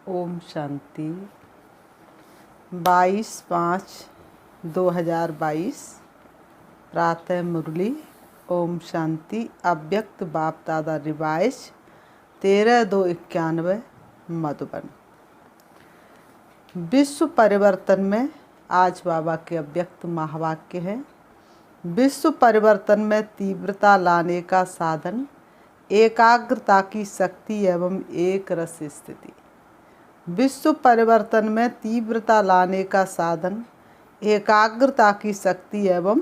ओम शांति। 22/5/2022 प्रातः मुरली। ओम शांति। अव्यक्त बाप दादा रिवाइज 13/2/91 मधुबन। विश्व परिवर्तन में आज बाबा के अव्यक्त महावाक्य है। विश्व परिवर्तन में तीव्रता लाने का साधन एकाग्रता की शक्ति एवं एक रस स्थिति। विश्व परिवर्तन में तीव्रता लाने का साधन एकाग्रता की शक्ति एवं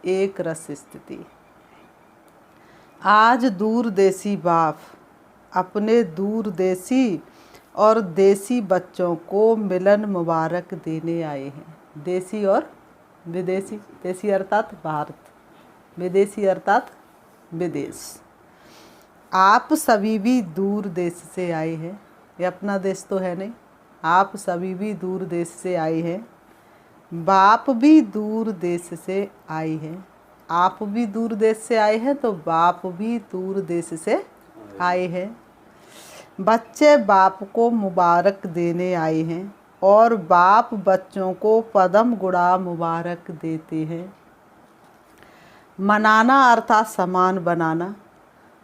एक रस स्थिति। आज दूरदेशी बाप अपने दूरदेशी और देसी बच्चों को मिलन मुबारक देने आए हैं। देसी और विदेशी। देसी अर्थात भारत, विदेशी अर्थात विदेश। आप सभी भी दूर देश से आए हैं। ये अपना देश तो है नहीं। आप सभी भी दूर देश से आए हैं। बाप भी दूर देश से आए हैं। आप भी दूर देश से आए हैं तो बाप भी दूर देश से आए हैं। बच्चे बाप को मुबारक देने आए हैं और बाप बच्चों को पदम गुड़ा मुबारक देते हैं। मनाना अर्थात समान बनाना।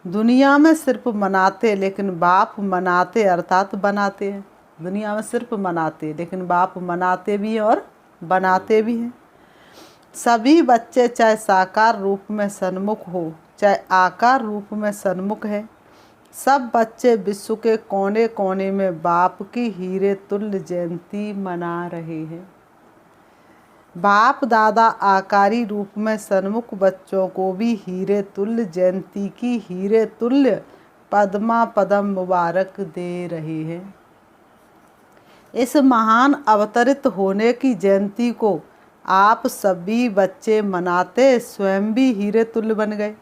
दुनिया में सिर्फ मनाते लेकिन बाप मनाते अर्थात बनाते हैं। दुनिया में सिर्फ मनाते लेकिन बाप मनाते भी हैं और बनाते भी हैं। सभी बच्चे चाहे साकार रूप में सन्मुख हो चाहे आकार रूप में सन्मुख है, सब बच्चे विश्व के कोने कोने में बाप की हीरे तुल्य जयंती मना रहे हैं। बाप दादा आकारी रूप में सन्मुख बच्चों को भी हीरे तुल्य जयंती की हीरे तुल्य पद्मा पदम मुबारक दे रहे हैं। इस महान अवतरित होने की जयंती को आप सभी बच्चे मनाते स्वयं भी हीरे तुल्य बन गए।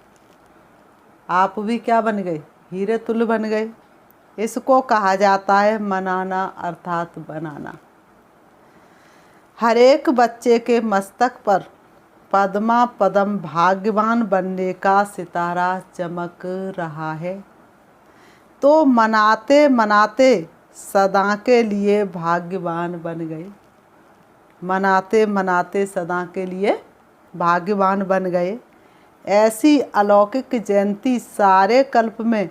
आप भी क्या बन गए? हीरे तुल्य बन गए। इसको कहा जाता है मनाना अर्थात बनाना। हर एक बच्चे के मस्तक पर पद्मा पदम भाग्यवान बनने का सितारा चमक रहा है। तो मनाते मनाते सदा के लिए भाग्यवान बन गए। मनाते मनाते सदा के लिए भाग्यवान बन गए। ऐसी अलौकिक जयंती सारे कल्प में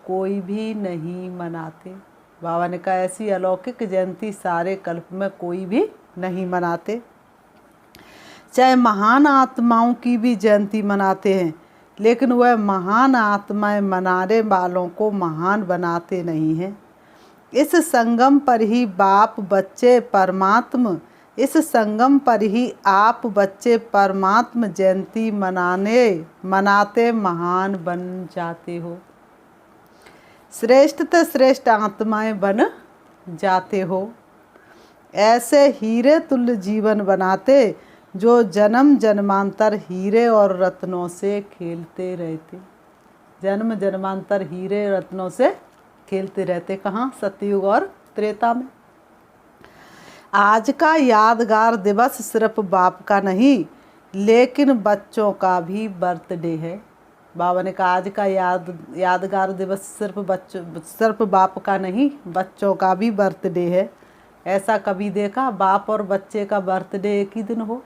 कोई भी नहीं मनाते। बाबा ने कहा ऐसी अलौकिक जयंती सारे कल्प में कोई भी नहीं मनाते। चाहे महान आत्माओं की भी जयंती मनाते हैं लेकिन वह महान आत्माएं मनाने वालों को महान बनाते नहीं हैं। इस संगम पर ही बाप बच्चे परमात्मा इस संगम पर ही आप बच्चे परमात्मा जयंती मनाते महान बन जाते हो। श्रेष्ठ से श्रेष्ठ आत्माएं बन जाते हो। ऐसे हीरे तुल्य जीवन बनाते जो जन्म जन्मांतर हीरे और रत्नों से खेलते रहते। जन्म जन्मांतर हीरे रत्नों से खेलते रहते। कहाँ? सतयुग और त्रेता में। आज का यादगार दिवस सिर्फ बाप का नहीं लेकिन बच्चों का भी बर्थडे है। बाबा ने कहा आज का यादगार दिवस सिर्फ बाप का नहीं बच्चों का भी बर्थडे है। ऐसा कभी देखा बाप और बच्चे का बर्थडे एक ही दिन हो?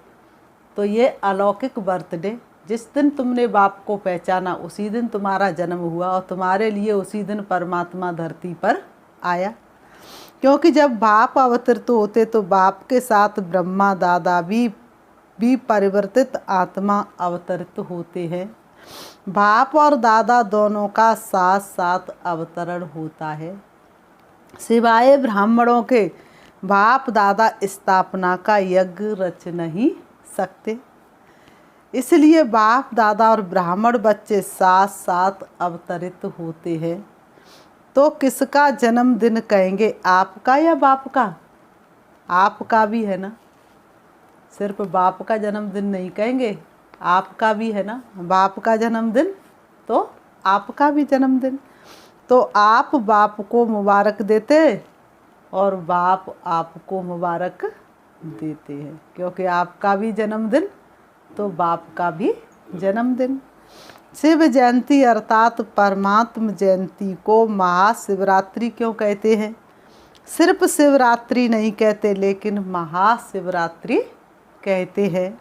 तो ये अलौकिक बर्थडे। जिस दिन तुमने बाप को पहचाना उसी दिन तुम्हारा जन्म हुआ और तुम्हारे लिए उसी दिन परमात्मा धरती पर आया। क्योंकि जब बाप अवतरित होते तो बाप के साथ ब्रह्मा दादा भी परिवर्तित आत्मा अवतरित होते हैं। बाप और दादा दोनों का साथ साथ अवतरण होता है। सिवाय ब्राह्मणों के बाप दादा स्थापना का यज्ञ रच नहीं सकते। इसलिए बाप दादा और ब्राह्मण बच्चे साथ साथ अवतरित होते हैं। तो किसका जन्मदिन कहेंगे? आपका या बाप का? आपका भी है ना। सिर्फ बाप का जन्मदिन नहीं कहेंगे, आपका भी है ना। बाप का जन्मदिन तो आपका भी जन्मदिन। तो आप बाप को मुबारक देते और बाप आपको मुबारक देते हैं। क्योंकि आपका भी जन्मदिन तो बाप का भी जन्मदिन। शिव जयंती अर्थात परमात्मा जयंती को महाशिवरात्रि क्यों कहते हैं? सिर्फ शिवरात्रि नहीं कहते लेकिन महाशिवरात्रि कहते हैं,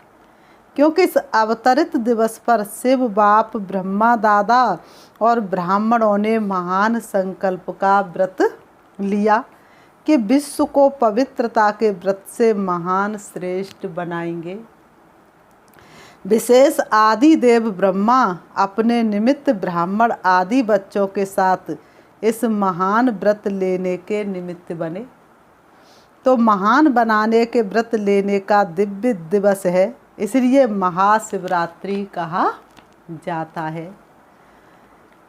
क्योंकि इस अवतरित दिवस पर शिव बाप, ब्रह्मा दादा और ब्राह्मणों ने महान संकल्प का व्रत लिया कि विश्व को पवित्रता के व्रत से महान श्रेष्ठ बनाएंगे। विशेष आदि देव ब्रह्मा अपने निमित्त ब्राह्मण आदि बच्चों के साथ इस महान व्रत लेने के निमित्त बने। तो महान बनाने के व्रत लेने का दिव्य दिवस है, इसलिए महाशिवरात्रि कहा जाता है।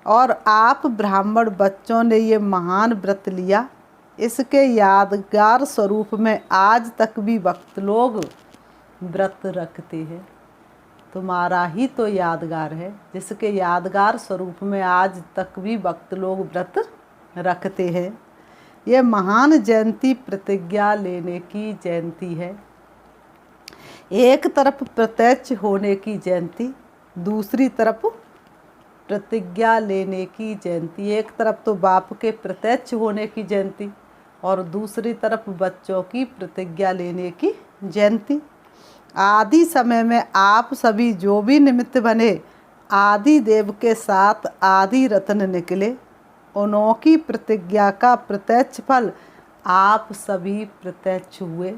और आप ब्राह्मण बच्चों ने ये महान व्रत लिया, इसके यादगार स्वरूप में आज तक भी भक्त लोग व्रत रखते हैं। तुम्हारा ही तो यादगार है, जिसके यादगार स्वरूप में आज तक भी भक्त लोग व्रत रखते हैं। ये महान जयंती प्रतिज्ञा लेने की जयंती है। एक तरफ प्रत्यक्ष होने की जयंती, दूसरी तरफ प्रतिज्ञा लेने की जयंती। एक तरफ तो बाप के प्रत्यक्ष होने की जयंती और दूसरी तरफ बच्चों की प्रतिज्ञा लेने की जयंती। आदि समय में आप सभी जो भी निमित्त बने, आदि देव के साथ आदि रत्न निकले, उनकी प्रतिज्ञा का प्रत्यक्ष फल आप सभी प्रत्यक्ष हुए।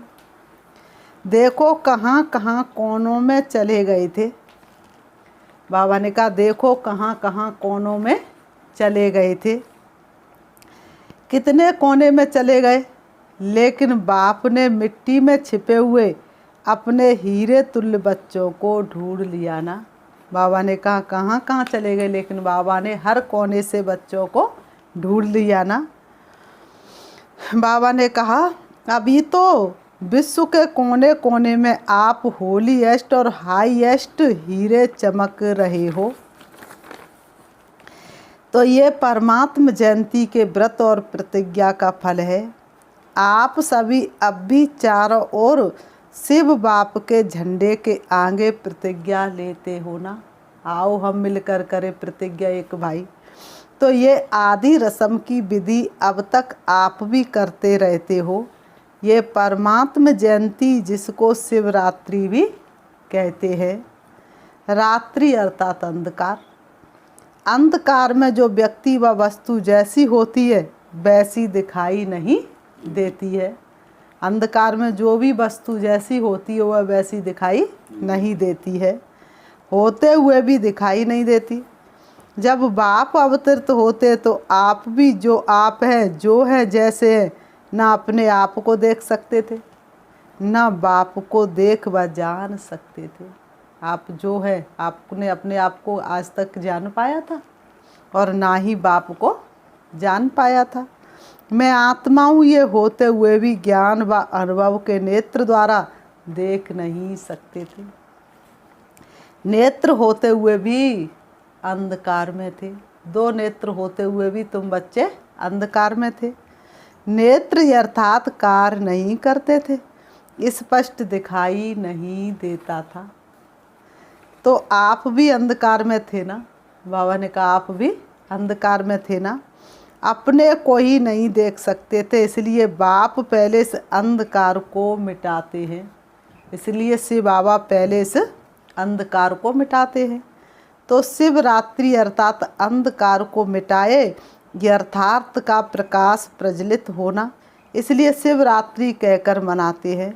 देखो कहाँ कहाँ कोनों में चले गए थे। बाबा ने कहा देखो कहाँ कहाँ कोनों में चले गए थे। कितने कोने में चले गए, लेकिन बाप ने मिट्टी में छिपे हुए अपने हीरे तुल्य बच्चों को ढूंढ लिया ना। बाबा ने कहा कहाँ कहाँ चले गए, लेकिन बाबा ने हर कोने से बच्चों को ढूंढ लिया ना। बाबा ने कहा अभी तो विश्व के कोने कोने में आप होलीएस्ट और हाईएस्ट हीरे चमक रहे हो। तो ये परमात्म जयंती के व्रत और प्रतिज्ञा का फल है। आप सभी अब भी चारों ओर शिव बाप के झंडे के आगे प्रतिज्ञा लेते हो ना। आओ हम मिलकर करें प्रतिज्ञा एक भाई। तो ये आदि रस्म की विधि अब तक आप भी करते रहते हो। ये परमात्म जयंती जिसको शिवरात्रि भी कहते हैं। रात्रि अर्थात अंधकार। अंधकार में जो व्यक्ति व वस्तु जैसी होती है वैसी दिखाई नहीं देती है। अंधकार में जो भी वस्तु जैसी होती है वह वैसी दिखाई नहीं देती है, होते हुए भी दिखाई नहीं देती। जब बाप अवतरित होते तो आप भी जो आप हैं, जो है जैसे हैं, ना अपने आप को देख सकते थे, ना बाप को देख व जान सकते थे। आप जो है आपने अपने आप को आज तक जान पाया था और ना ही बाप को जान पाया था। मैं आत्मा हूँ ये होते हुए भी ज्ञान व अनुभव के नेत्र द्वारा देख नहीं सकते थे। नेत्र होते हुए भी अंधकार में थे। दो नेत्र होते हुए भी तुम बच्चे अंधकार में थे। नेत्र अर्थात कार्य नहीं करते थे, स्पष्ट दिखाई नहीं देता था। तो आप भी अंधकार में थे ना। बाबा ने कहा आप भी अंधकार में थे ना। अपने को ही नहीं देख सकते थे, इसलिए बाप पहले से अंधकार को मिटाते हैं। इसलिए शिव बाबा पहले से अंधकार को मिटाते हैं। तो शिवरात्रि अर्थात अंधकार को मिटाए यथार्थ का प्रकाश प्रज्वलित होना, इसलिए शिवरात्रि कहकर मनाते हैं।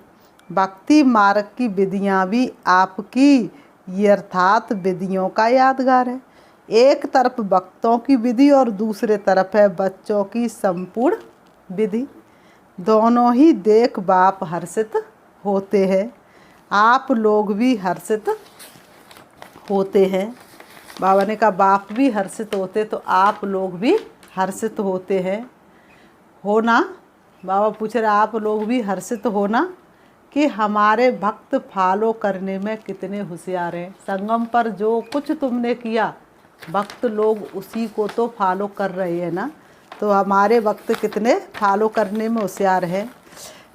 भक्ति मार्ग की विधियाँ भी आपकी यथार्थ विधियों का यादगार है। एक तरफ भक्तों की विधि और दूसरे तरफ है बच्चों की संपूर्ण विधि। दोनों ही देख बाप हर्षित होते हैं। आप लोग भी हर्षित होते हैं। बाबा ने कहा बाप भी हर्षित होते तो आप लोग भी हर्षित होते हैं। हो ना। बाबा पूछ रहे आप लोग भी हर्षित हो ना कि हमारे भक्त फॉलो करने में कितने होशियार हैं। संगम पर जो कुछ तुमने किया भक्त लोग उसी को तो फॉलो कर रहे हैं ना। तो हमारे भक्त कितने फॉलो करने में होशियार हैं।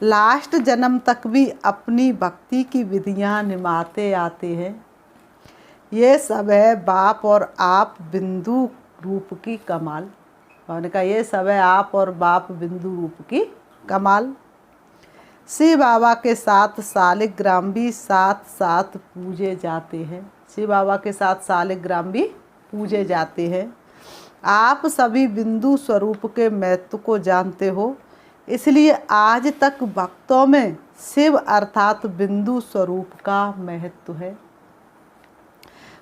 लास्ट जन्म तक भी अपनी भक्ति की विधियां निभाते आते हैं। ये सब है बाप और आप बिंदु रूप की कमाल। उन्होंने कहा ये सब है आप और बाप बिंदु रूप की कमाल। शिव बाबा के साथ शालिग्राम भी साथ साथ पूजे जाते हैं। शिव बाबा के साथ शालिग्राम भी पूजे जाते हैं। आप सभी बिंदु स्वरूप के महत्व को जानते हो, इसलिए आज तक भक्तों में शिव अर्थात बिंदु स्वरूप का महत्व है।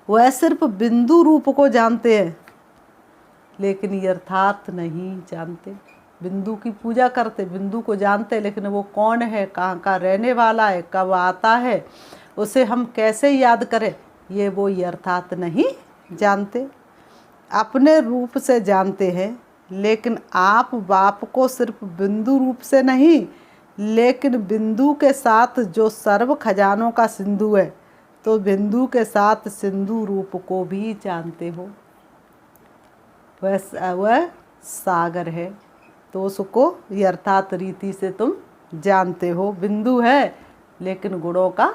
वह सिर्फ बिंदु रूप को जानते हैं, लेकिन यथार्थ नहीं जानते। बिंदु की पूजा करते, बिंदु को जानते, लेकिन वो कौन है, कहाँ का रहने वाला है, कब आता है, उसे हम कैसे याद करें, ये वो यथार्थ नहीं जानते। अपने रूप से जानते हैं, लेकिन आप बाप को सिर्फ बिंदु रूप से नहीं, लेकिन बिंदु के साथ जो सर्व खजानों का सिंधु है, तो बिंदु के साथ सिंधु रूप को भी जानते हो। वह सागर है, तो उसको यथार्थ रीति से तुम जानते हो। बिंदु है लेकिन गुणों का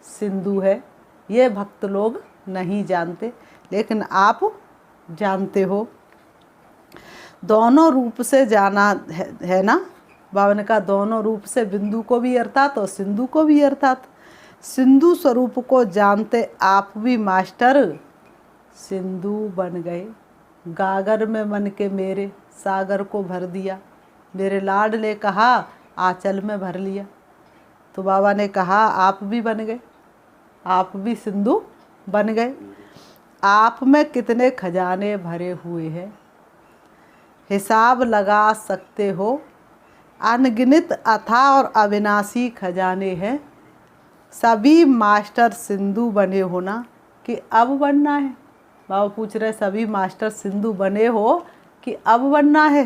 सिंधु है। ये भक्त लोग नहीं जानते, लेकिन आप जानते हो। दोनों रूप से जाना है ना। बाबा ने कहा दोनों रूप से, बिंदु को भी अर्थात और सिंधु को भी अर्थात। सिंधु स्वरूप को जानते आप भी मास्टर सिंधु बन गए। गागर में मन के मेरे सागर को भर दिया, मेरे लाड ने कहा आंचल में भर लिया। तो बाबा ने कहा आप भी बन गए, आप भी सिंधु बन गए। आप में कितने खजाने भरे हुए हैं, हिसाब लगा सकते हो। अनगिनत अथाह और अविनाशी खजाने हैं। सभी मास्टर सिंधु बने हो ना, कि अब बनना है। बाबा पूछ रहे सभी मास्टर सिंधु बने हो कि अब बनना है।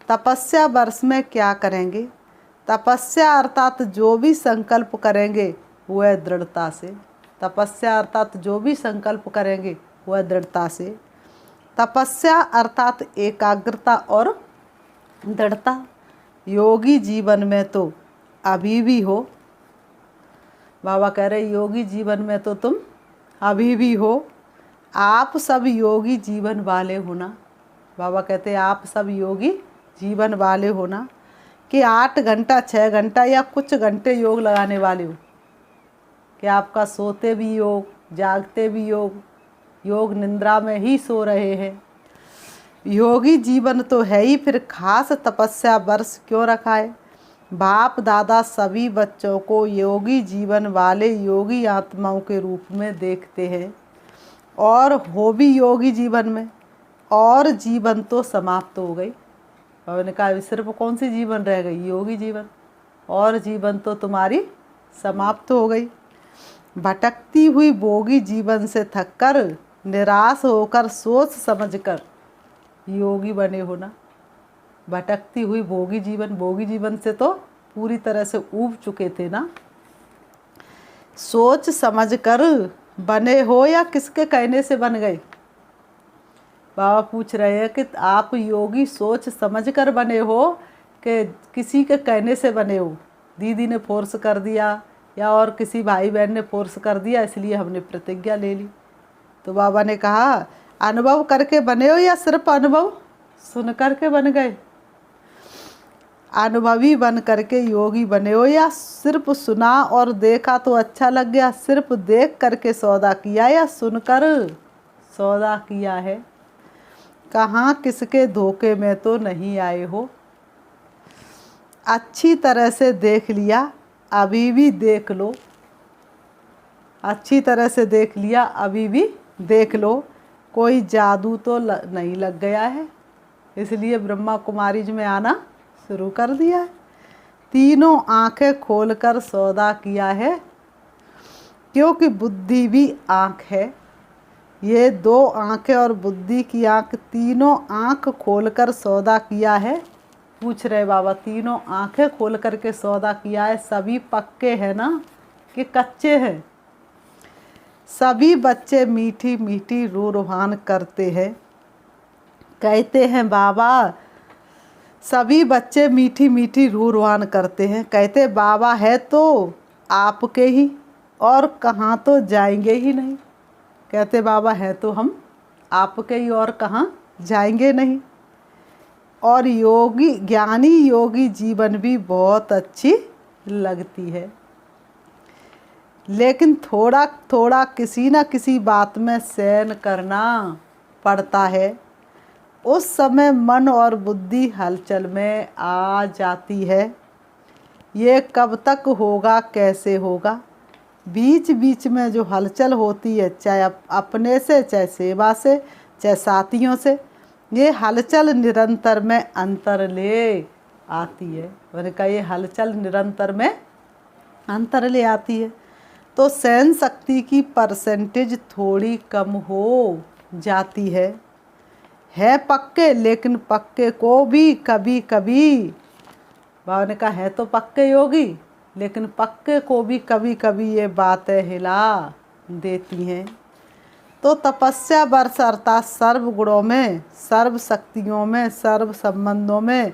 तपस्या वर्ष में क्या करेंगे? तपस्या अर्थात जो भी संकल्प करेंगे वह दृढ़ता से। तपस्या अर्थात जो भी संकल्प करेंगे वह दृढ़ता से। तपस्या अर्थात एकाग्रता और दृढ़ता। योगी जीवन में तो अभी भी हो। बाबा कह रहे योगी जीवन में तो तुम अभी भी हो। आप सब योगी जीवन वाले हो ना। बाबा कहते आप सब योगी जीवन वाले हो ना, कि 8 घंटा 6 घंटा या कुछ घंटे योग लगाने वाले हो, कि आपका सोते भी योग, जागते भी योग, योग निद्रा में ही सो रहे हैं। योगी जीवन तो है ही, फिर खास तपस्या वर्ष क्यों रखा है? बाप दादा सभी बच्चों को योगी जीवन वाले योगी आत्माओं के रूप में देखते हैं, और हो भी योगी जीवन में, और जीवन तो समाप्त हो गई। उन्होंने कहा सिर्फ कौन सी जीवन रह गई? योगी जीवन, और जीवन तो तुम्हारी समाप्त हो गई। भटकती हुई भोगी जीवन से थककर निराश होकर सोच समझकर योगी बने हो ना। भटकती हुई भोगी जीवन से तो पूरी तरह से ऊब चुके थे ना। सोच समझकर बने हो या किसके कहने से बन गए? बाबा पूछ रहे हैं कि आप योगी सोच समझकर बने हो कि किसी के कहने से बने हो? दीदी ने फोर्स कर दिया या और किसी भाई बहन ने फोर्स कर दिया, इसलिए हमने प्रतिज्ञा ले ली। तो बाबा ने कहा अनुभव करके बने हो या सिर्फ अनुभव सुन करके बन गए? अनुभवी बन करके योगी बने हो या सिर्फ सुना और देखा तो अच्छा लग गया? सिर्फ देख करके सौदा किया या सुनकर सौदा किया है? कहाँ किसके धोखे में तो नहीं आए हो। अच्छी तरह से देख लिया, अभी भी देख लो। अच्छी तरह से देख लिया, अभी भी देख लो। कोई जादू तो नहीं लग गया है, इसलिए ब्रह्मा कुमारी में आना शुरू कर दिया है। तीनों आंखें खोलकर सौदा किया है, क्योंकि बुद्धि भी आंख है। ये 2 आंखें और बुद्धि की आंख, तीनों आंख खोलकर सौदा किया है। पूछ रहे बाबा तीनों आंखें खोल करके सौदा किया है, सभी पक्के हैं ना कि कच्चे हैं? सभी बच्चे मीठी मीठी रो रुहान करते हैं, कहते हैं बाबा। सभी बच्चे मीठी मीठी रो रुहान करते हैं, कहते बाबा है तो आपके ही, और कहाँ तो जाएंगे ही नहीं। कहते बाबा है तो हम आपके ही, और कहाँ जाएंगे नहीं। और योगी ज्ञानी योगी जीवन भी बहुत अच्छी लगती है। लेकिन थोड़ा थोड़ा किसी न किसी बात में सहन करना पड़ता है। उस समय मन और बुद्धि हलचल में आ जाती है। ये कब तक होगा, कैसे होगा? बीच बीच में जो हलचल होती है, चाहे अपने से, चाहे सेवा से, चाहे साथियों से, ये हलचल निरंतर में अंतर ले आती है। मैंने कहा ये हलचल निरंतर में अंतर ले आती है। तो सहन शक्ति की परसेंटेज थोड़ी कम हो जाती है पक्के, लेकिन पक्के को भी कभी कभी, बाबा ने कहा है तो पक्के योगी, लेकिन पक्के को भी कभी कभी ये बातें हिला देती हैं। तो तपस्या वर्ष अर्थात सर्व गुणों में, सर्व शक्तियों में, सर्व संबंधों में,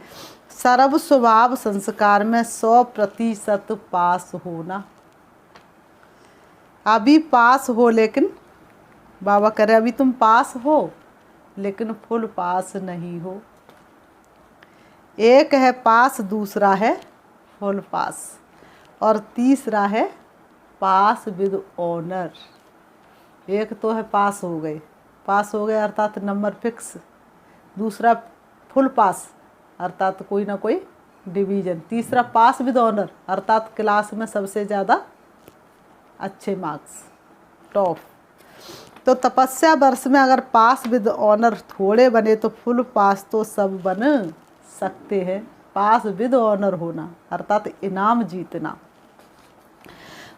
सर्व स्वभाव संस्कार में 100% पास होना। अभी पास हो, लेकिन बाबा कह रहे अभी तुम पास हो, लेकिन फुल पास नहीं हो। एक है पास, दूसरा है फुल पास, और तीसरा है पास विद ऑनर। एक तो है पास हो गए अर्थात नंबर फिक्स, दूसरा फुल पास अर्थात कोई ना कोई डिवीज़न, तीसरा पास विद ऑनर अर्थात क्लास में सबसे ज़्यादा अच्छे मार्क्स, टॉप। तो तपस्या वर्ष में अगर पास विद ऑनर थोड़े बने तो फुल पास तो सब बन सकते हैं। पास विद ऑनर होना अर्थात इनाम जीतना।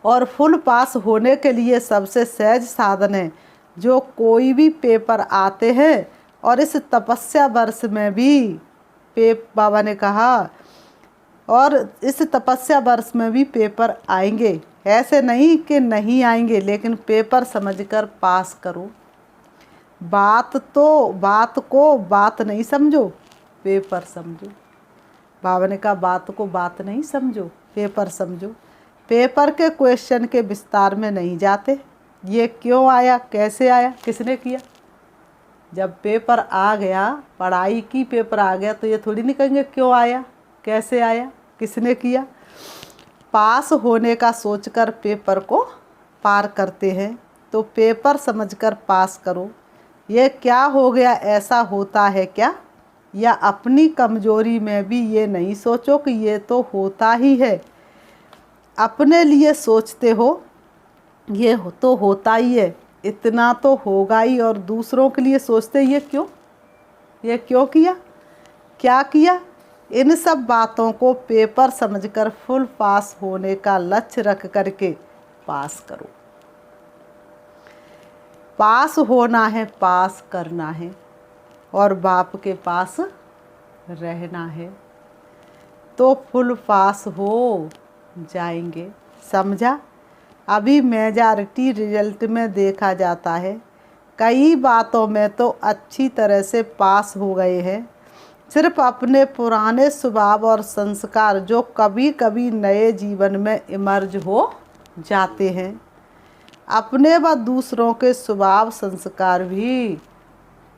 और फुल पास होने के लिए सबसे सहज साधन है जो कोई भी पेपर आते हैं, और इस तपस्या वर्ष में भी बाबा ने कहा, और इस तपस्या वर्ष में भी पेपर आएंगे। ऐसे नहीं कि नहीं आएंगे, लेकिन पेपर समझकर पास करो। बात को बात नहीं समझो, पेपर समझो। बाबा ने कहा बात को बात नहीं समझो, पेपर समझो। पेपर के क्वेश्चन के विस्तार में नहीं जाते, ये क्यों आया, कैसे आया, किसने किया। जब पेपर आ गया, पढ़ाई की पेपर आ गया, तो ये थोड़ी नहीं कहेंगे क्यों आया, कैसे आया, किसने किया। पास होने का सोचकर पेपर को पार करते हैं, तो पेपर समझकर पास करो। ये क्या हो गया, ऐसा होता है क्या, या अपनी कमजोरी में भी ये नहीं सोचो कि ये तो होता ही है। अपने लिए सोचते हो ये तो होता ही है, इतना तो होगा ही, और दूसरों के लिए सोचते ये क्यों किया, क्या किया। इन सब बातों को पेपर समझकर फुल पास होने का लक्ष्य रख करके पास करो। पास होना है, पास करना है, और बाप के पास रहना है, तो फुल पास हो जाएंगे। समझा। अभी मेजॉरिटी रिजल्ट में देखा जाता है, कई बातों में तो अच्छी तरह से पास हो गए हैं। सिर्फ अपने पुराने स्वभाव और संस्कार जो कभी कभी नए जीवन में इमर्ज हो जाते हैं। अपने व दूसरों के स्वभाव संस्कार भी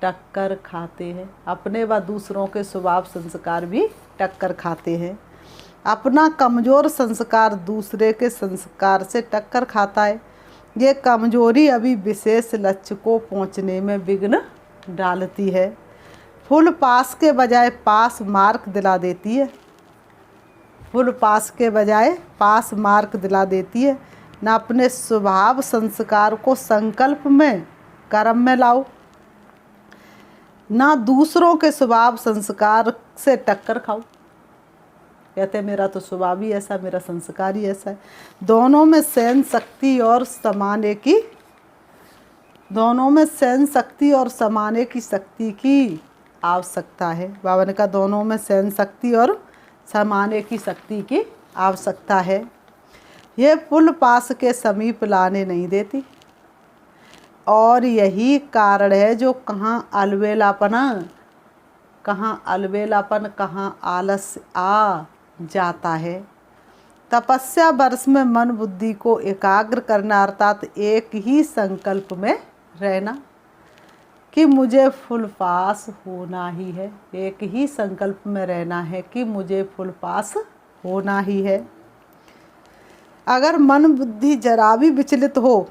टक्कर खाते हैं। अपने व दूसरों के स्वभाव संस्कार भी टक्कर खाते हैं। अपना कमज़ोर संस्कार दूसरे के संस्कार से टक्कर खाता है। ये कमजोरी अभी विशेष लक्ष्य को पहुंचने में विघ्न डालती है। फुल पास के बजाय पास मार्क दिला देती है। फुल पास के बजाय पास मार्क दिला देती है। ना अपने स्वभाव संस्कार को संकल्प में, कर्म में लाओ, ना दूसरों के स्वभाव संस्कार से टक्कर खाओ। कहते हैं मेरा तो स्वभाव ही ऐसा, मेरा संस्कार ही ऐसा है। दोनों में सहन शक्ति और समाने की शक्ति की आवश्यकता है। बाबा ने कहा दोनों में सहन शक्ति और समाने की शक्ति की आवश्यकता है। ये फुल पास के समीप लाने नहीं देती, और यही कारण है जो कहाँ अलबेलापन कहाँ आलस्य आ जाता है। तपस्या वर्ष में मन बुद्धि को एकाग्र करना अर्थात एक ही संकल्प में रहना। कि मुझे फुल पास होना ही है। एक ही संकल्प में रहना है कि मुझे फुल पास होना ही है। अगर मन बुद्धि जरा भी विचलित हो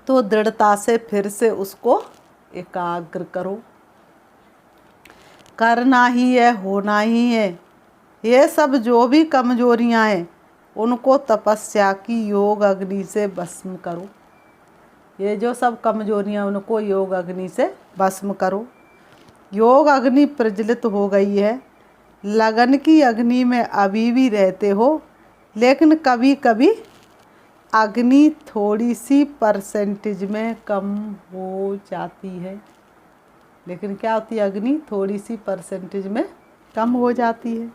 तो दृढ़ता से फिर से उसको एकाग्र करो। करना ही है, होना ही है। ये सब जो भी कमजोरियां हैं उनको तपस्या की योग अग्नि से भस्म करो। ये जो सब कमजोरियां उनको योग अग्नि से भस्म करो। योग अग्नि प्रज्वलित हो गई है। लगन की अग्नि में अभी भी रहते हो, लेकिन कभी कभी अग्नि थोड़ी सी परसेंटेज में कम हो जाती है। लेकिन क्या होती है, अग्नि थोड़ी सी परसेंटेज में कम हो जाती है,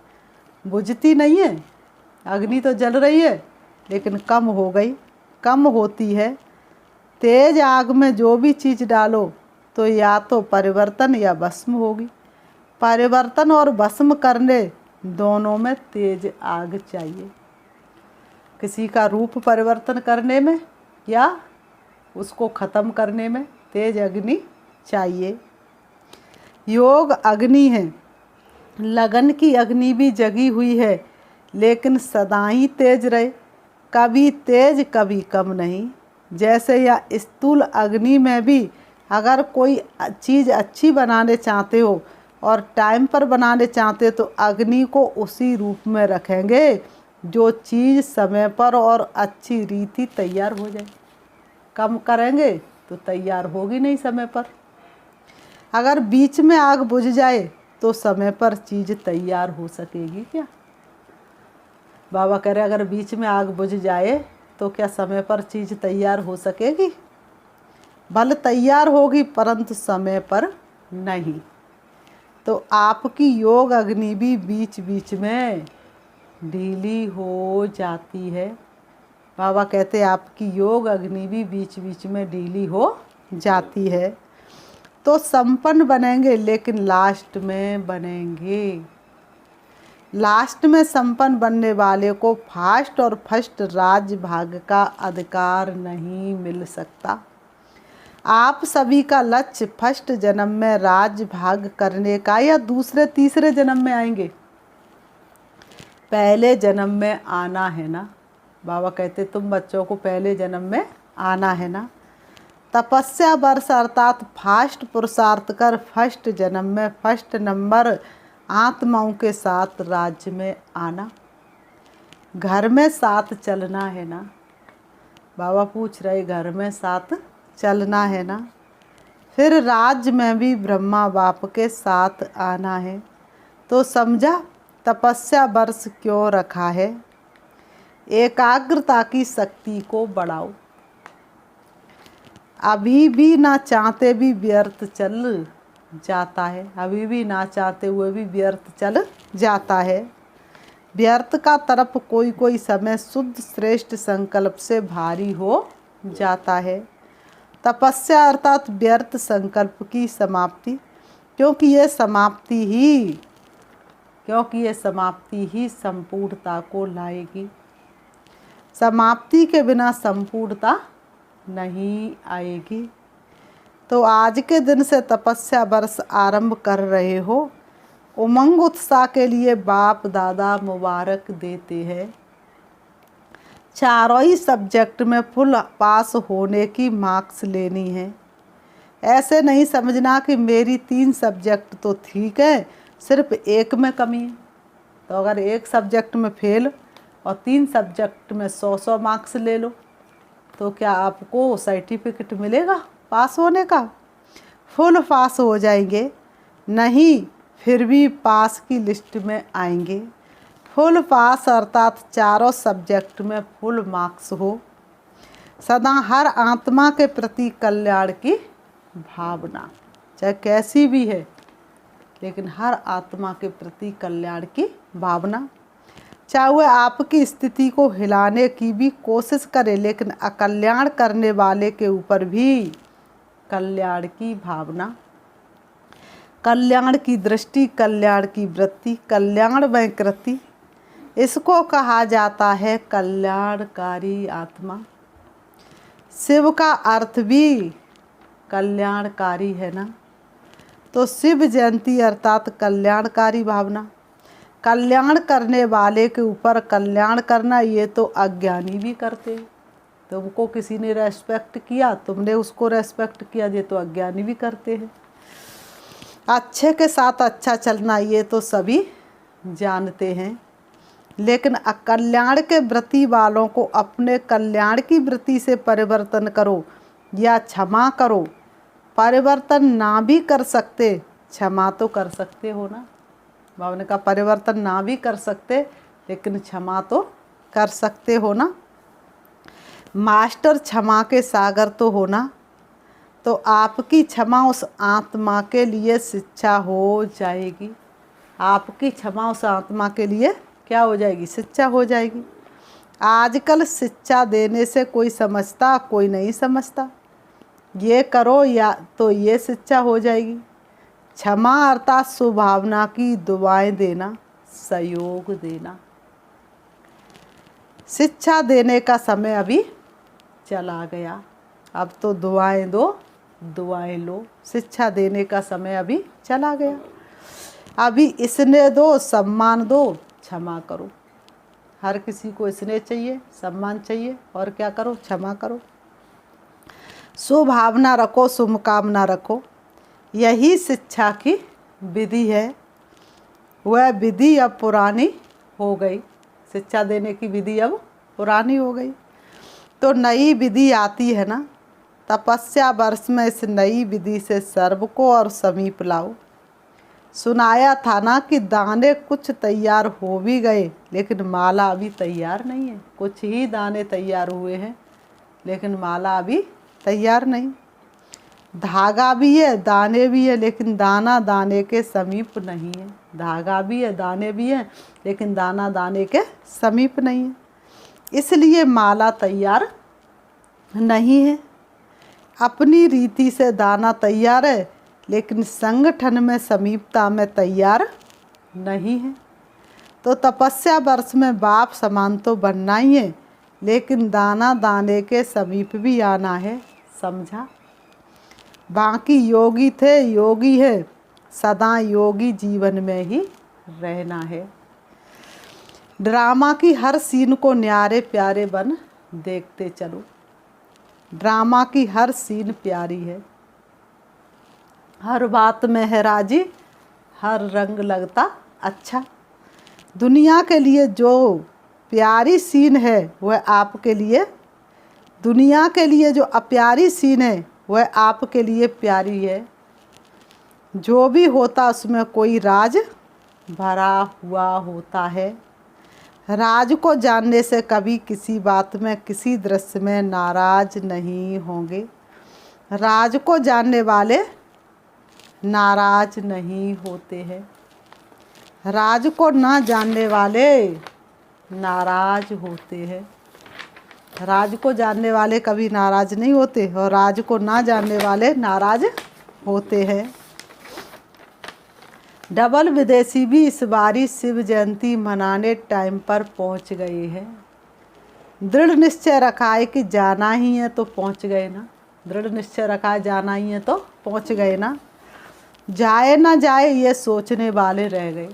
बुझती नहीं है। अग्नि तो जल रही है लेकिन कम हो गई, कम होती है। तेज आग में जो भी चीज़ डालो तो या तो परिवर्तन या भस्म होगी। परिवर्तन और भस्म करने दोनों में तेज आग चाहिए। किसी का रूप परिवर्तन करने में या उसको ख़त्म करने में तेज अग्नि चाहिए। योग अग्नि है, लगन की अग्नि भी जगी हुई है, लेकिन सदा ही तेज रहे, कभी तेज कभी कम नहीं। जैसे यह स्थूल अग्नि में भी अगर कोई चीज़ अच्छी बनाने चाहते हो और टाइम पर बनाने चाहते हो तो अग्नि को उसी रूप में रखेंगे जो चीज़ समय पर और अच्छी रीति तैयार हो जाए। कम करेंगे तो तैयार होगी नहीं समय पर। अगर बीच में आग बुझ जाए तो समय पर चीज़ तैयार हो सकेगी क्या? बाबा कह रहे अगर बीच में आग बुझ जाए तो क्या समय पर चीज़ तैयार हो सकेगी? भले तैयार होगी परंतु समय पर नहीं। तो आपकी योग अग्नि भी बीच बीच में ढीली हो जाती है। बाबा कहते आपकी योग अग्नि भी बीच बीच में ढीली हो जाती है। तो संपन्न बनेंगे लेकिन लास्ट में बनेंगे। लास्ट में संपन्न बनने वाले को फास्ट और फर्स्ट राज्य भाग का अधिकार नहीं मिल सकता। आप सभी का लक्ष्य फर्स्ट जन्म में राज्य भाग करने का या दूसरे तीसरे जन्म में आएंगे? पहले जन्म में आना है ना। बाबा कहते तुम बच्चों को पहले जन्म में आना है ना। तपस्या वर्ष अर्थात फास्ट पुरुषार्थ कर फर्स्ट जन्म में फर्स्ट नंबर आत्माओं के साथ राज्य में आना। घर में साथ चलना है ना। बाबा पूछ रहे घर में साथ चलना है ना। फिर राज्य में भी ब्रह्मा बाप के साथ आना है। तो समझा तपस्या वर्ष क्यों रखा है? एकाग्रता की शक्ति को बढ़ाओ। अभी भी ना चाहते भी व्यर्थ चल जाता है। अभी भी ना चाहते हुए भी व्यर्थ चल जाता है। व्यर्थ का तरफ कोई कोई समय शुद्ध श्रेष्ठ संकल्प से भारी हो जाता है। तपस्या अर्थात व्यर्थ संकल्प की समाप्ति, क्योंकि ये समाप्ति ही संपूर्णता को लाएगी। समाप्ति के बिना संपूर्णता नहीं आएगी। तो आज के दिन से तपस्या वर्ष आरंभ कर रहे हो। उमंग उत्साह के लिए बाप दादा मुबारक देते हैं। चारों ही सब्जेक्ट में फुल पास होने की मार्क्स लेनी है। ऐसे नहीं समझना कि मेरी 3 सब्जेक्ट तो ठीक है, सिर्फ एक में कमी है। तो अगर एक सब्जेक्ट में फेल और 3 सब्जेक्ट में 100 मार्क्स ले लो तो क्या आपको सर्टिफिकेट मिलेगा पास होने का? फुल पास हो जाएंगे नहीं, फिर भी पास की लिस्ट में आएंगे। फुल पास अर्थात चारों सब्जेक्ट में फुल मार्क्स हो। सदा हर आत्मा के प्रति कल्याण की भावना, चाहे कैसी भी है, लेकिन हर आत्मा के प्रति कल्याण की भावना। चाहे वह आपकी स्थिति को हिलाने की भी कोशिश करे, लेकिन अकल्याण करने वाले के ऊपर भी कल्याण की भावना, कल्याण की दृष्टि, कल्याण की वृत्ति, कल्याण में कृति, इसको कहा जाता है कल्याणकारी आत्मा। शिव का अर्थ भी कल्याणकारी है ना। तो शिव जयंती अर्थात कल्याणकारी भावना, कल्याण करने वाले के ऊपर कल्याण करना, ये तो अज्ञानी भी करते। तुमको किसी ने रेस्पेक्ट किया, तुमने उसको रेस्पेक्ट किया, ये तो अज्ञानी भी करते हैं। अच्छे के साथ अच्छा चलना, ये तो सभी जानते हैं। लेकिन अकल्याण के वृत्ति वालों को अपने कल्याण की वृत्ति से परिवर्तन करो या क्षमा करो। परिवर्तन ना भी कर सकते, क्षमा तो कर सकते हो ना। भावना का परिवर्तन ना भी कर सकते, लेकिन क्षमा तो कर सकते हो ना। मास्टर क्षमा के सागर तो हो ना। तो आपकी क्षमा उस आत्मा के लिए शिक्षा हो जाएगी। आपकी क्षमा उस आत्मा के लिए क्या हो जाएगी? शिक्षा हो जाएगी। आजकल शिक्षा देने से कोई समझता, कोई नहीं समझता। ये करो या तो ये शिक्षा हो जाएगी। क्षमा अर्थात सुभावना की दुआएं देना, सहयोग देना। शिक्षा देने का समय अभी चला गया। अब तो दुआएं दो, दुआएं लो। शिक्षा देने का समय अभी चला गया। अभी स्नेह दो, सम्मान दो, क्षमा करो। हर किसी को स्नेह चाहिए, सम्मान चाहिए, और क्या करो? क्षमा करो। शुभावना रखो, शुभकामना रखो। यही शिक्षा की विधि है। वह विधि अब पुरानी हो गई। शिक्षा देने की विधि अब पुरानी हो गई। तो नई विधि आती है ना। तपस्या वर्ष में इस नई विधि से सर्व को और समीप लाओ। सुनाया था ना कि दाने कुछ तैयार हो भी गए, लेकिन माला अभी तैयार नहीं है। कुछ ही दाने तैयार हुए हैं, लेकिन माला अभी तैयार नहीं। धागा भी है, दाने भी है, लेकिन दाना दाने के समीप नहीं है। धागा भी है, दाने भी हैं, लेकिन दाना दाने के समीप नहीं है। इसलिए माला तैयार नहीं है। अपनी रीति से दाना तैयार है, लेकिन संगठन में समीपता में तैयार नहीं है। तो तपस्या वर्ष में बाप समान तो बनना ही है, लेकिन दाना दाने के समीप भी आना है। समझा? बाकी योगी थे, योगी है, सदा योगी जीवन में ही रहना है। ड्रामा की हर सीन को न्यारे प्यारे बन देखते चलो। ड्रामा की हर सीन प्यारी है। हर बात में है राजी, हर रंग लगता अच्छा। दुनिया के लिए जो प्यारी सीन है वह आपके लिए, दुनिया के लिए जो अप्यारी सीन है वह आपके लिए प्यारी है। जो भी होता उसमें कोई राज भरा हुआ होता है। राज को जानने से कभी किसी बात में, किसी दृश्य में नाराज नहीं होंगे। राज को जानने वाले नाराज नहीं होते हैं। राज को ना जानने वाले नाराज होते हैं। राज को जानने वाले कभी नाराज नहीं होते, और राज को ना जानने वाले नाराज होते हैं। डबल विदेशी भी इस बारी शिव जयंती मनाने टाइम पर पहुंच गए हैं। दृढ़ निश्चय रखा है कि जाना ही है तो पहुंच गए ना। दृढ़ निश्चय रखा है जाना ही है तो पहुंच गए ना। जाए ना जाए ये सोचने वाले रह गए।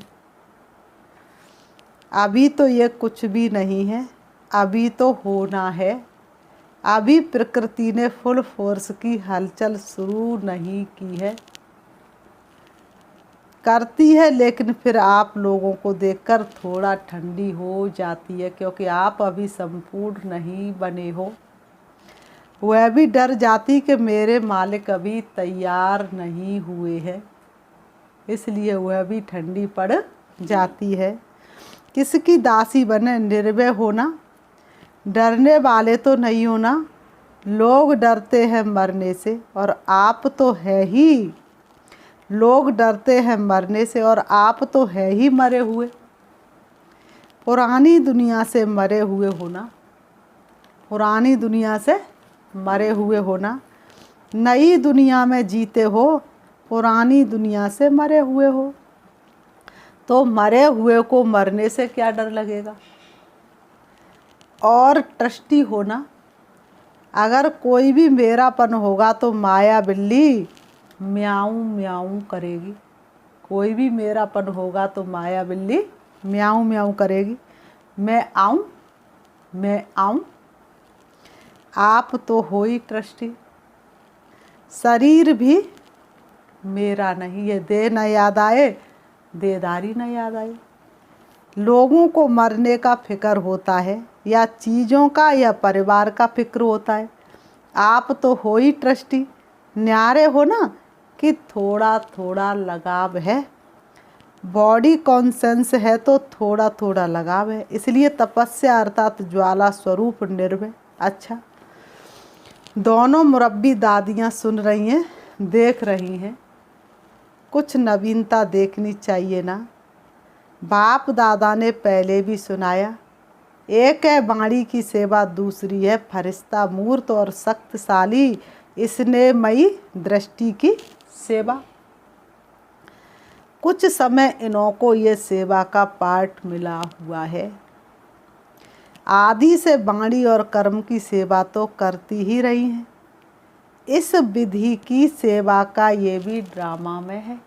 अभी तो ये कुछ भी नहीं है, अभी तो होना है। अभी प्रकृति ने फुल फोर्स की हलचल शुरू नहीं की है। करती है, लेकिन फिर आप लोगों को देखकर थोड़ा ठंडी हो जाती है, क्योंकि आप अभी संपूर्ण नहीं बने हो। वह भी डर जाती कि मेरे मालिक अभी तैयार नहीं हुए हैं, इसलिए वह भी ठंडी पड़ जाती है। किसकी दासी बने, निर्भय होना। डरने वाले तो नहीं होना। लोग डरते हैं मरने से, और आप तो है ही। लोग डरते हैं मरने से, और आप तो है ही मरे हुए। पुरानी दुनिया से मरे हुए होना। पुरानी दुनिया से मरे हुए होना। नई दुनिया में जीते हो, पुरानी दुनिया से मरे हुए हो। तो मरे हुए को मरने से क्या डर लगेगा। और ट्रस्टी होना। अगर कोई भी मेरापन होगा तो माया बिल्ली म्याऊं म्याऊं करेगी। कोई भी मेरापन होगा तो माया बिल्ली म्याऊं म्याऊं करेगी। मैं आऊं, मैं आऊं, आप तो हो ही ट्रस्टी। शरीर भी मेरा नहीं, ये देह न याद आए, देदारी न याद आए। लोगों को मरने का फिक्र होता है, या चीज़ों का या परिवार का फिक्र होता है। आप तो हो ही ट्रस्टी। न्यारे हो ना कि थोड़ा थोड़ा लगाव है। बॉडी कॉन्सेंस है तो थोड़ा थोड़ा लगाव है। इसलिए तपस्या अर्थात ज्वाला स्वरूप निर्भय। अच्छा, दोनों मुरब्बी दादियाँ सुन रही हैं, देख रही हैं। कुछ नवीनता देखनी चाहिए ना। बाप दादा ने पहले भी सुनाया, एक है वाणी की सेवा, दूसरी है फरिश्ता मूर्त और शक्तिशाली स्नेहमयी दृष्टि की सेवा। कुछ समय इन्हों को ये सेवा का पाठ मिला हुआ है। आदि से वाणी और कर्म की सेवा तो करती ही रही हैं। इस विधि की सेवा का ये भी ड्रामा में है।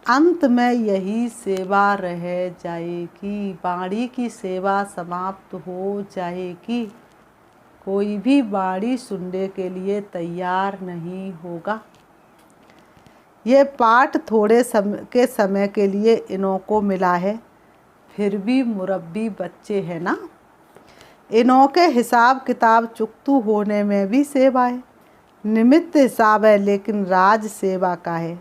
अंत में यही सेवा रह जाएगी। वाणी की सेवा समाप्त हो जाएगी। कोई भी वाणी सुनने के लिए तैयार नहीं होगा। ये पाठ थोड़े समय के लिए इन्हों को मिला है, फिर भी मुरब्बी बच्चे हैं ना। इन्हों के हिसाब किताब चुकतू होने में भी सेवा है। निमित्त हिसाब है लेकिन राज सेवा का है।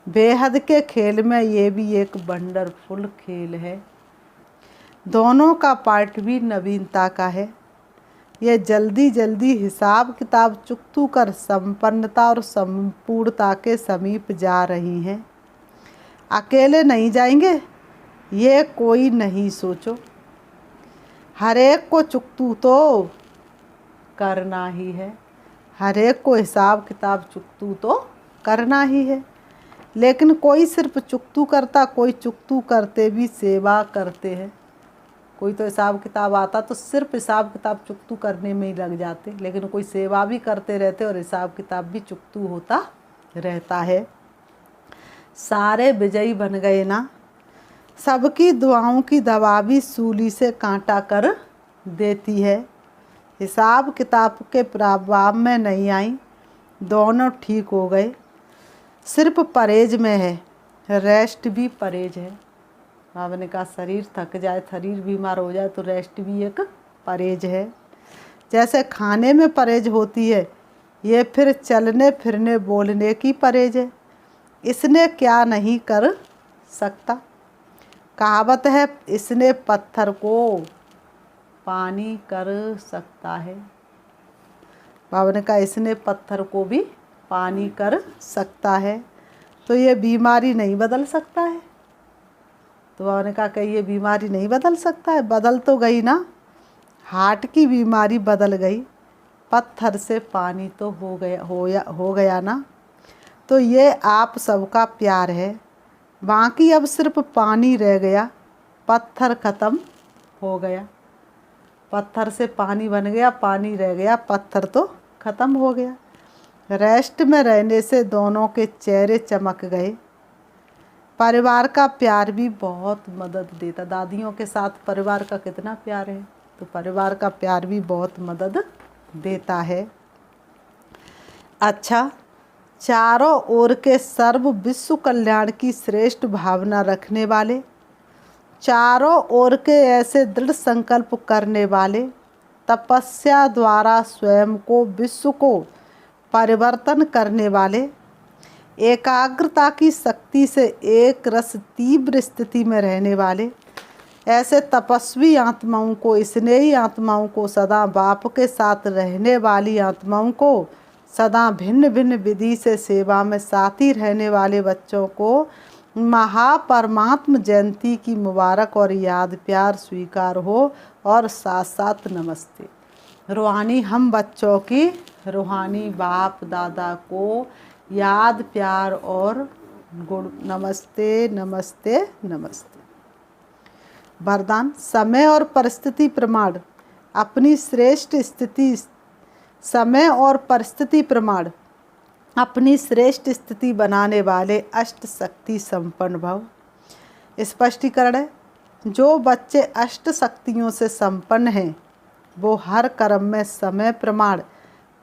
बेहद के खेल में ये भी एक वंडरफुल खेल है। दोनों का पार्ट भी नवीनता का है। ये जल्दी जल्दी हिसाब किताब चुकतू कर संपन्नता और संपूर्णता के समीप जा रही हैं। अकेले नहीं जाएंगे, ये कोई नहीं सोचो। हर एक को चुकतू तो करना ही है। हर एक को हिसाब किताब चुकतू तो करना ही है। लेकिन कोई सिर्फ चुकतू करता, कोई चुकतू करते भी सेवा करते हैं। कोई तो हिसाब किताब आता तो सिर्फ हिसाब किताब चुकतू करने में ही लग जाते, लेकिन कोई सेवा भी करते रहते और हिसाब किताब भी चुकतू होता रहता है। सारे विजयी बन गए ना। सबकी दुआओं की दवा भी सूली से कांटा कर देती है। हिसाब किताब के प्रभाव में नहीं आई, दोनों ठीक हो गए। सिर्फ परहेज में है, रेस्ट भी परहेज है। आपने कहा शरीर थक जाए, शरीर बीमार हो जाए तो रेस्ट भी एक परहेज है। जैसे खाने में परहेज होती है, ये फिर चलने फिरने बोलने की परहेज है। इसने क्या नहीं कर सकता। कहावत है, इसने पत्थर को पानी कर सकता है। बाबा ने कहा इसने पत्थर को भी पानी कर सकता है, तो ये बीमारी नहीं बदल सकता है। तो बाबा ने कहा कि ये बीमारी नहीं बदल सकता है। बदल तो गई ना, हार्ट की बीमारी बदल गई, पत्थर से पानी तो हो गया ना। तो ये आप सबका प्यार है। बाकी अब सिर्फ पानी रह गया, पत्थर ख़त्म हो गया। पत्थर से पानी बन गया, पानी रह गया, पत्थर तो ख़त्म हो गया। रेस्ट में रहने से दोनों के चेहरे चमक गए। परिवार का प्यार भी बहुत मदद देता। दादियों के साथ परिवार का कितना प्यार है, तो परिवार का प्यार भी बहुत मदद देता है। अच्छा, चारों ओर के सर्व विश्व कल्याण की श्रेष्ठ भावना रखने वाले, चारों ओर के ऐसे दृढ़ संकल्प करने वाले, तपस्या द्वारा स्वयं को विश्व को परिवर्तन करने वाले, एकाग्रता की शक्ति से एक रस तीव्र स्थिति में रहने वाले, ऐसे तपस्वी आत्माओं को, स्नेही आत्माओं को, सदा बाप के साथ रहने वाली आत्माओं को, सदा भिन्न भिन्न विधि से सेवा में साथी रहने वाले बच्चों को महापरमात्म जयंती की मुबारक और याद प्यार स्वीकार हो। और साथ साथ नमस्ते। रूहानी हम बच्चों की रूहानी बाप दादा को याद प्यार और गुड नमस्ते नमस्ते नमस्ते। वरदान, समय और परिस्थिति प्रमाण अपनी श्रेष्ठ स्थिति समय और परिस्थिति प्रमाण अपनी श्रेष्ठ स्थिति बनाने वाले अष्ट शक्ति संपन्न भव। स्पष्टीकरण है, जो बच्चे अष्ट शक्तियों से संपन्न हैं वो हर कर्म में समय प्रमाण,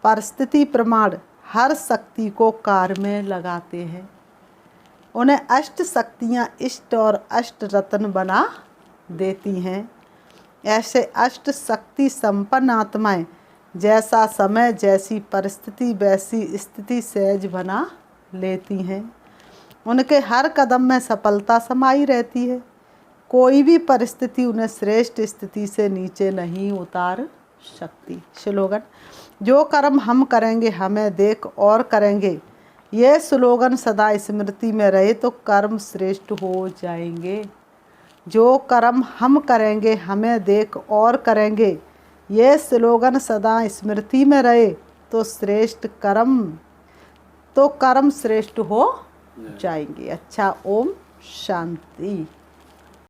परिस्थिति प्रमाण, हर शक्ति को कार्य में लगाते हैं। उन्हें अष्ट शक्तियाँ इष्ट और अष्ट रत्न बना देती हैं। ऐसे अष्ट शक्ति संपन्न आत्माएं जैसा समय, जैसी परिस्थिति, वैसी स्थिति सहज बना लेती हैं। उनके हर कदम में सफलता समाई रहती है। कोई भी परिस्थिति उन्हें श्रेष्ठ स्थिति से नीचे नहीं उतार सकती। स्लोगन, जो कर्म हम करेंगे हमें देख और करेंगे, यह स्लोगन सदा स्मृति में रहे तो कर्म श्रेष्ठ हो जाएंगे। जो कर्म हम करेंगे हमें देख और करेंगे, यह स्लोगन सदा स्मृति में रहे तो कर्म श्रेष्ठ हो जाएंगे। अच्छा, ओम शांति।